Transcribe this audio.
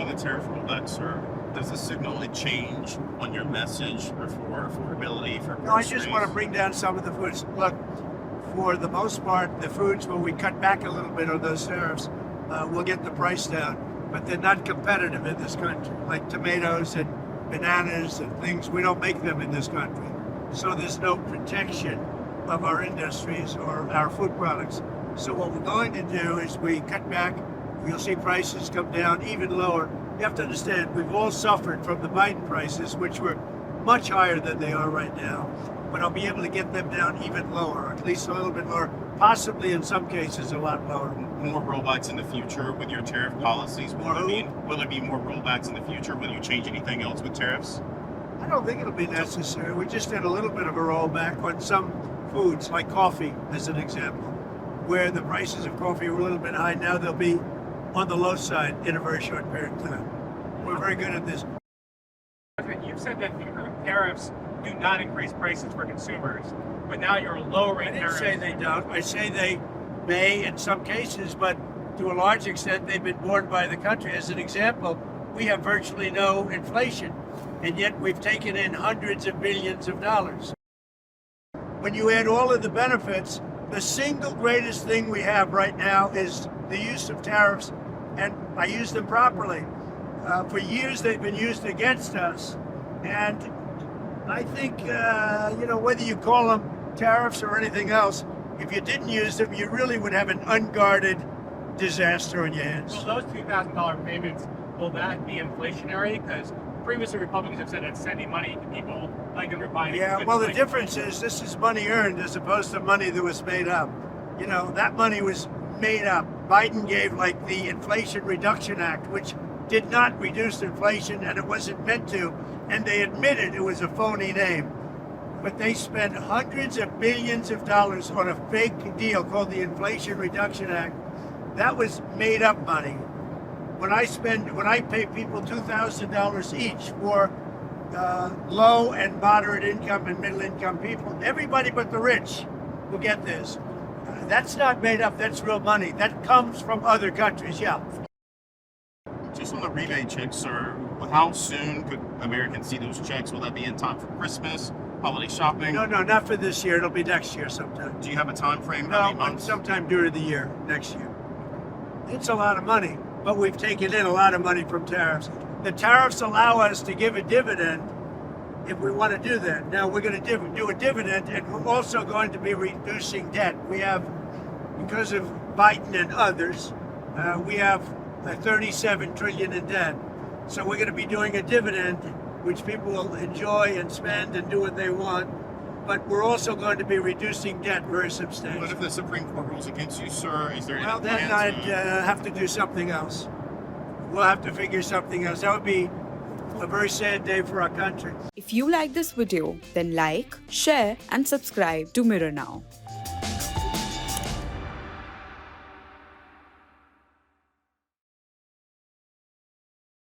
on the tariff rollback, sir, does this signal a change on your message or for affordability for groceries? No, I just want to bring down some of the foods. Look, for the most part, the foods where we cut back a little bit on those tariffs, we'll get the price down, but they're not competitive in this country. Like tomatoes and bananas and things, we don't make them in this country. So there's no protection of our industries or our food products. So what we're going to do is we cut back. You'll see prices come down even lower. You have to understand, we've all suffered from the Biden prices, which were much higher than they are right now. But I'll be able to get them down even lower, at least a little bit lower, possibly in some cases a lot lower. More rollbacks in the future with your tariff policies? Will there be more rollbacks in the future? Will you change anything else with tariffs? I don't think it'll be necessary. We just did a little bit of a rollback on some foods, like coffee, as an example, where the prices of coffee were a little bit high. Now they'll be on the low side in a very short period of time. We're very good at this. You've said that tariffs do not increase prices for consumers, but now you're lowering tariffs. I didn't say they don't. I say they may in some cases, but to a large extent they've been borne by the country. As an example, we have virtually no inflation, and yet we've taken in hundreds of billions of dollars. When you add all of the benefits, the single greatest thing we have right now is the use of tariffs, and I use them properly. For years they've been used against us, and I think, whether you call them tariffs or anything else, if you didn't use them, you really would have an unguarded disaster on your hands. Well, those $2,000 payments, will that be inflationary? Because previously Republicans have said that sending money to people like they're buying. Yeah, well, the difference is this is money earned as opposed to money that was made up. That money was made up. Biden gave like the Inflation Reduction Act, which did not reduce inflation, and it wasn't meant to, and they admitted it was a phony name. But they spent hundreds of billions of dollars on a fake deal called the Inflation Reduction Act. That was made up money. When I pay people $2,000 each for low and moderate income and middle income people, everybody but the rich will get this. That's not made up, that's real money. That comes from other countries, yeah. Just on the rebate checks, sir, how soon could Americans see those checks? Will that be in time for Christmas, holiday shopping? No, not for this year. It'll be next year sometime. Do you have a time frame? No, sometime during the year, next year. It's a lot of money, but we've taken in a lot of money from tariffs. The tariffs allow us to give a dividend if we want to do that. Now, we're going to do a dividend, and we're also going to be reducing debt. We have, because of Biden and others, we have $37 trillion in debt. So we're going to be doing a dividend, which people will enjoy and spend and do what they want. But we're also going to be reducing debt very substantially. What if the Supreme Court rules against you, sir? Is there Well, any then plans I'd have to do something else. We'll have to figure something else. That would be a very sad day for our country. If you like this video, then like, share and subscribe to Mirror Now.